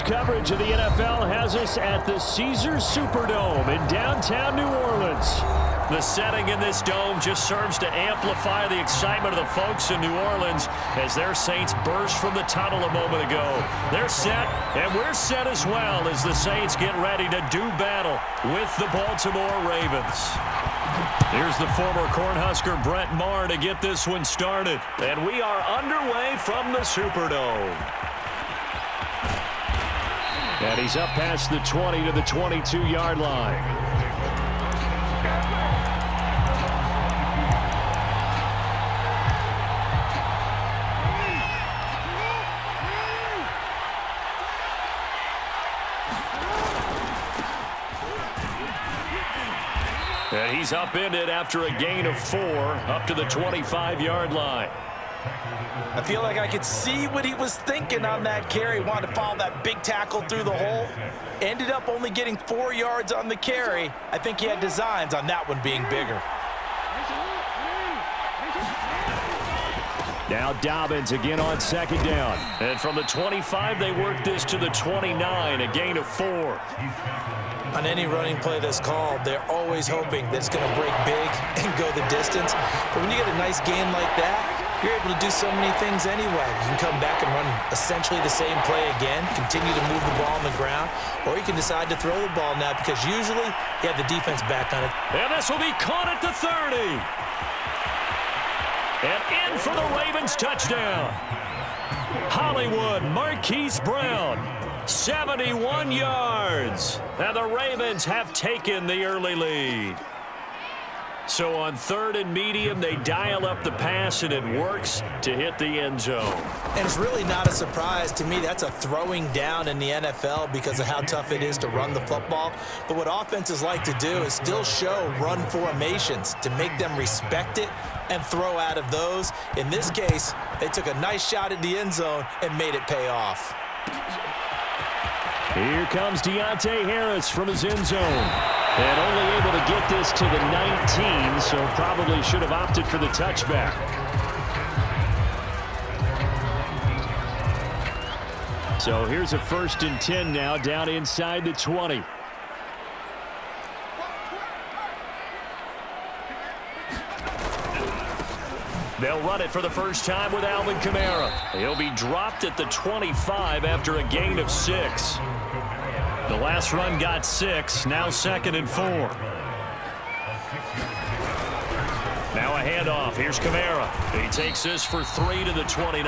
This coverage of the NFL has us at the Caesars Superdome in downtown New Orleans. The setting in this dome just serves to amplify the excitement of the folks in New Orleans as their Saints burst from the tunnel a moment ago. They're set, and we're set as well as the Saints get ready to do battle with the Baltimore Ravens. Here's the former Cornhusker Brett Maher to get this one started. And we are underway from the Superdome. And he's up past the 20 to the 22-yard line. And he's upended after a gain of 4 up to the 25-yard line. I feel like I could see what he was thinking on that carry. Wanted to follow that big tackle through the hole. Ended up only getting 4 yards on the carry. I think he had designs on that one being bigger. Now Dobbins again on second down. And from the 25, they work this to the 29, a gain of 4. On any running play that's called, they're always hoping that it's going to break big and go the distance. But when you get a nice gain like that, you're able to do so many things anyway. You can come back and run essentially the same play again, continue to move the ball on the ground, or you can decide to throw the ball now because usually you have the defense back on it. And this will be caught at the 30. And in for the Ravens touchdown. Hollywood Marquise Brown, 71 yards. And the Ravens have taken the early lead. So on 3rd and medium, they dial up the pass, and it works to hit the end zone. And it's really not a surprise to me. That's a throwing down in the NFL because of how tough it is to run the football. But what offenses like to do is still show run formations to make them respect it and throw out of those. In this case, they took a nice shot at the end zone and made it pay off. Here comes Deontay Harris from his end zone. And only able to get this to the 19, so probably should have opted for the touchback. So here's a 1st and 10 now down inside the 20. They'll run it for the first time with Alvin Kamara. He'll be dropped at the 25 after a gain of 6. The last run got 6, now 2nd and 4. Now a handoff. Here's Kamara. He takes this for 3 to the 29.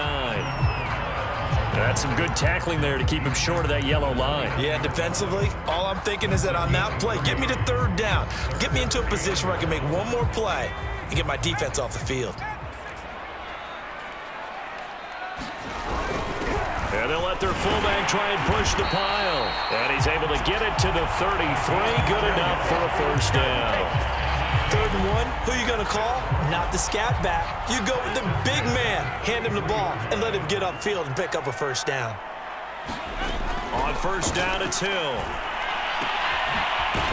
That's some good tackling there to keep him short of that yellow line. Yeah, defensively, all I'm thinking is that on that play, get me to 3rd down. Get me into a position where I can make one more play and get my defense off the field. And they'll let their fullback try and push the pile. And he's able to get it to the 33. Good enough for a 1st down. 3rd and 1, who are you going to call? Not the scat back. You go with the big man. Hand him the ball and let him get upfield and pick up a 1st down. On 1st down, it's Hill.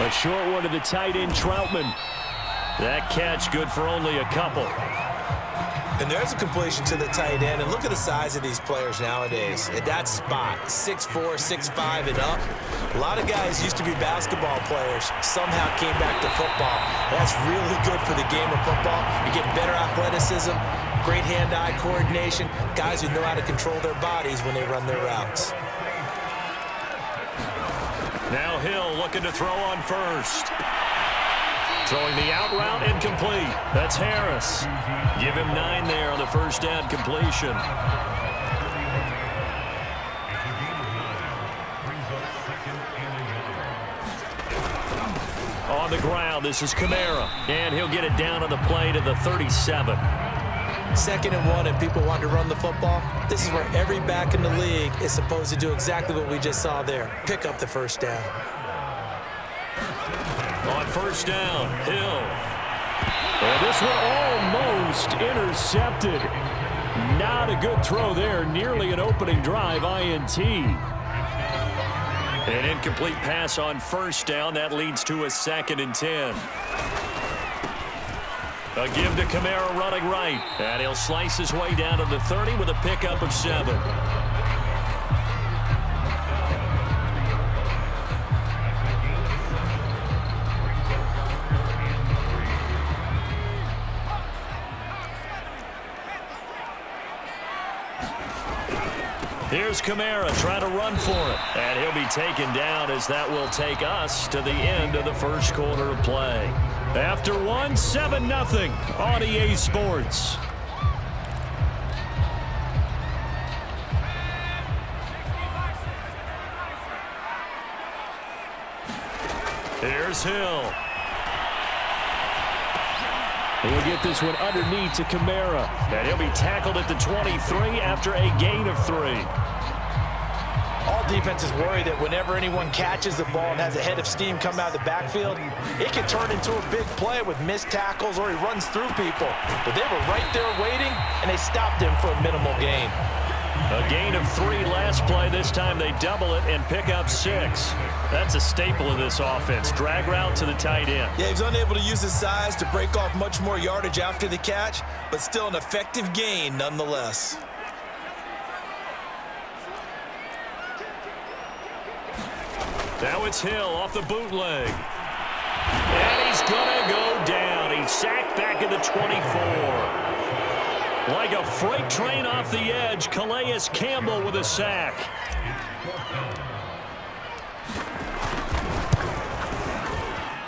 A short one to the tight end, Troutman. That catch good for only a couple. And there's a completion to the tight end. And look at the size of these players nowadays. At that spot, 6'4", 6'5", and up. A lot of guys used to be basketball players. Somehow came back to football. That's really good for the game of football. You get better athleticism, great hand-eye coordination, guys who know how to control their bodies when they run their routes. Now Hill looking to throw on 1st. Throwing the out route incomplete. That's Harris. Give him 9 there on the 1st down completion. On the ground, this is Kamara. And he'll get it down on the play to the 37. 2nd and 1, and people want to run the football. This is where every back in the league is supposed to do exactly what we just saw there. Pick up the 1st down. On 1st down, Hill. And this one almost intercepted. Not a good throw there. Nearly an opening drive, INT. An incomplete pass on 1st down. That leads to a 2nd and 10. A give to Kamara running right. And he'll slice his way down to the 30 with a pickup of 7. here's Kamara trying to run for it. And he'll be taken down as that will take us to the end of the first quarter of play. After one, 7-0 on EA Sports. Here's Hill. He'll get this one underneath to Kamara. And he'll be tackled at the 23 after a gain of 3. All defenses worry that whenever anyone catches the ball and has a head of steam come out of the backfield, it can turn into a big play with missed tackles or he runs through people. But they were right there waiting, and they stopped him for a minimal gain. A gain of 3 last play. This time they double it and pick up 6. That's a staple of this offense. Drag route to the tight end. Yeah, he was unable to use his size to break off much more yardage after the catch, but still an effective gain nonetheless. Now it's Hill off the bootleg. And he's going to go down. He's sacked back at the 24. Like a freight train off the edge, Calais Campbell with a sack.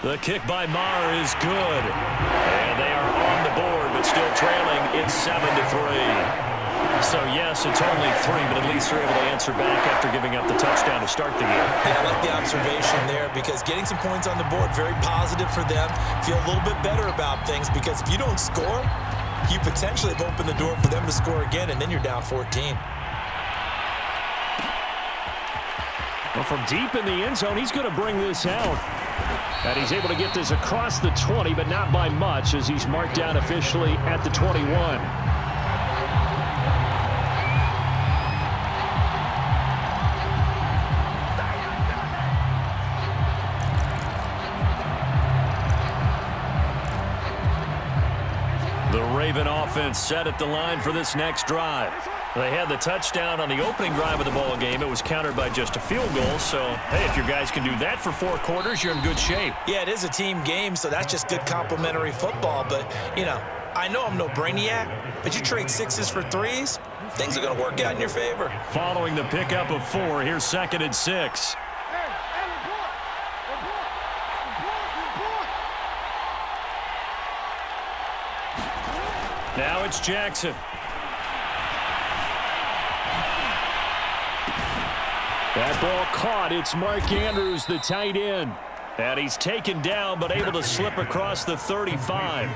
The kick by Maher is good. And they are on the board, but still trailing. It's 7-3. So, yes, it's only 3, but at least they're able to answer back after giving up the touchdown to start the game. Yeah, I like the observation there because getting some points on the board, very positive for them. Feel a little bit better about things because if you don't score, you potentially have opened the door for them to score again, and then you're down 14. Well, from deep in the end zone, he's going to bring this out. And he's able to get this across the 20, but not by much as he's marked down officially at the 21. The Raven offense set at the line for this next drive. They had the touchdown on the opening drive of the ball game. It was countered by just a field goal. So, hey, if your guys can do that for 4 quarters, you're in good shape. Yeah, it is a team game, so that's just good complementary football. But, you know, I know I'm no brainiac, but you trade 6s for 3s, things are going to work out in your favor. Following the pickup of 4, here's 2nd and 6. Now it's Jackson. That ball caught. It's Mark Andrews, the tight end. And he's taken down, but able to slip across the 35.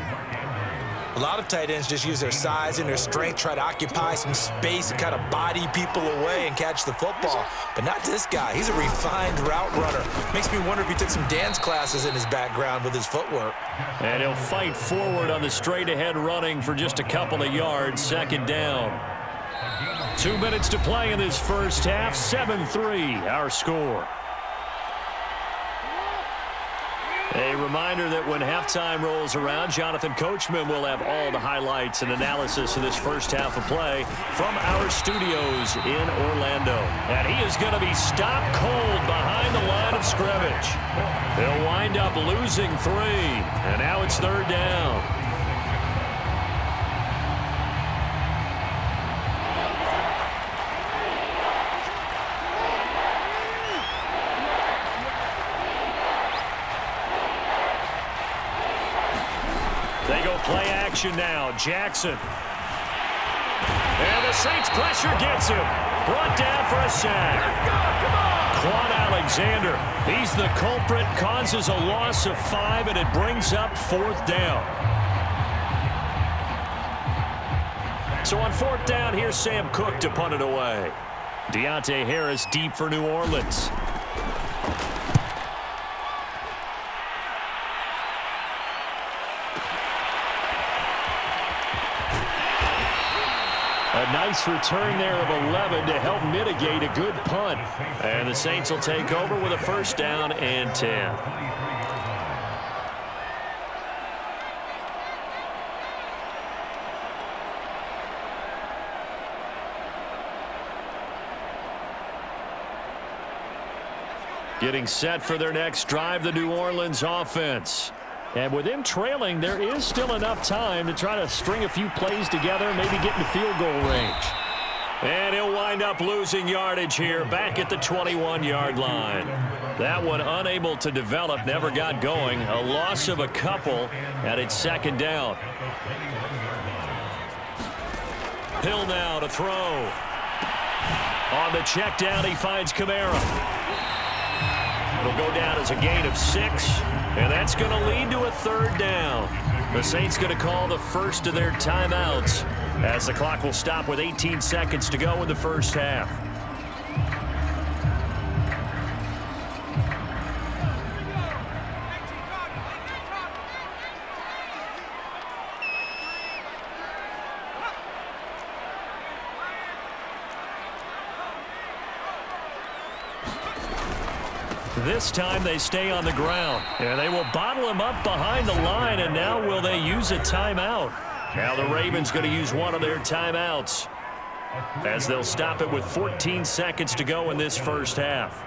A lot of tight ends just use their size and their strength, try to occupy some space and kind of body people away and catch the football. But not this guy. He's a refined route runner. Makes me wonder if he took some dance classes in his background with his footwork. And he'll fight forward on the straight-ahead running for just a couple of yards. 2nd down. 2 minutes to play in this first half. 7-3, our score. A reminder that when halftime rolls around, Jonathan Coachman will have all the highlights and analysis of this first half of play from our studios in Orlando. And he is going to be stopped cold behind the line of scrimmage. He'll wind up losing 3, and now it's 3rd down. They go play action now. Jackson. And the Saints pressure gets him. Brought down for a sack. Quan Alexander. He's the culprit. Causes a loss of 5, and it brings up 4th down. So on 4th down, here's Sam Cook to punt it away. Deontay Harris deep for New Orleans. A nice return there of 11 to help mitigate a good punt. And the Saints will take over with a 1st down and 10. Getting set for their next drive, the New Orleans offense. And with them trailing, there is still enough time to try to string a few plays together, maybe get in the field goal range. And he'll wind up losing yardage here back at the 21-yard line. That one unable to develop, never got going. A loss of a couple, and it's second down. Hill now to throw. On the check down, he finds Kamara. It'll go down as a gain of 6, and that's going to lead to a third down. The Saints going to call the first of their timeouts as the clock will stop with 18 seconds to go in the first half. This time they stay on the ground, and they will bottle him up behind the line, and now will they use a timeout? Now the Ravens going to use one of their timeouts as they'll stop it with 14 seconds to go in this first half.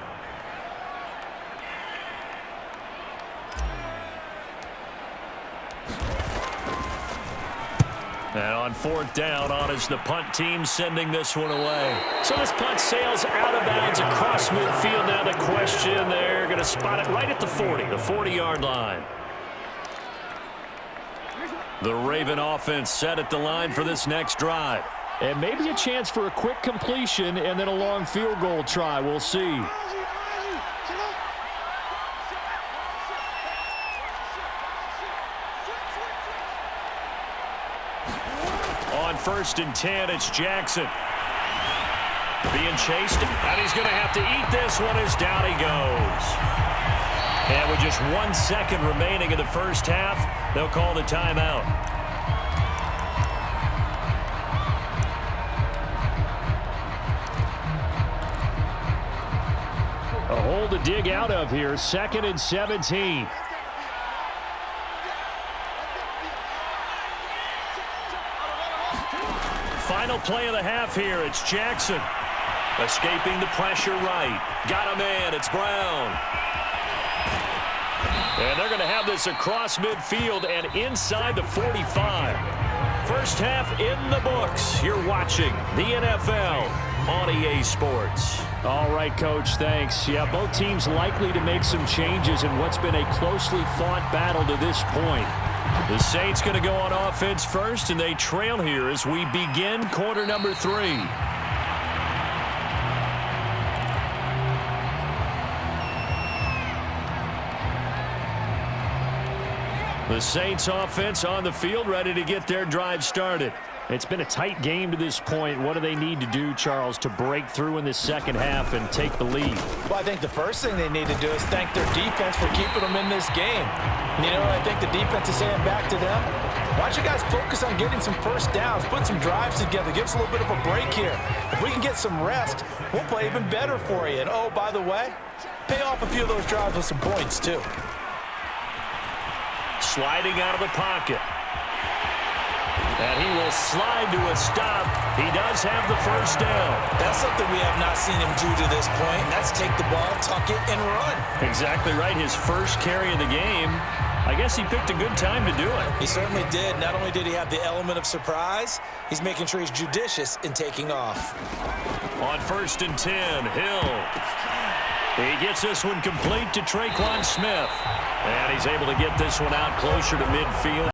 And on fourth down, on is the punt team sending this one away. So this punt sails out of bounds across midfield. Now the question, they're going to spot it right at the 40, the 40-yard line. The Raven offense set at the line for this next drive. And maybe a chance for a quick completion and then a long field goal try. We'll see. On 1st and 10, it's Jackson. Being chased, and he's going to have to eat this one as down he goes. And with just 1 second remaining in the first half, they'll call the timeout. A hole to dig out of here, 2nd and 17. Final play of the half here. It's Jackson. Escaping the pressure right. Got a man. It's Brown. And they're going to have this across midfield and inside the 45. First half in the books. You're watching the NFL on EA Sports. All right, Coach, thanks. Yeah, both teams likely to make some changes in what's been a closely fought battle to this point. The Saints going to go on offense first, and they trail here as we begin quarter number 3. The Saints offense on the field, ready to get their drive started. It's been a tight game to this point. What do they need to do, Charles, to break through in this second half and take the lead? Well, I think the first thing they need to do is thank their defense for keeping them in this game. And you know what I think the defense is saying back to them? Why don't you guys focus on getting some first downs, put some drives together, give us a little bit of a break here. If we can get some rest, we'll play even better for you. And, oh, by the way, pay off a few of those drives with some points, too. Sliding out of the pocket. And he will slide to a stop. He does have the first down. That's something we have not seen him do to this point. That's take the ball, tuck it, and run. Exactly right. His first carry of the game. I guess he picked a good time to do it. He certainly did. Not only did he have the element of surprise, he's making sure he's judicious in taking off. On 1st and 10, Hill. He gets this one complete to Traquan Smith. And he's able to get this one out closer to midfield.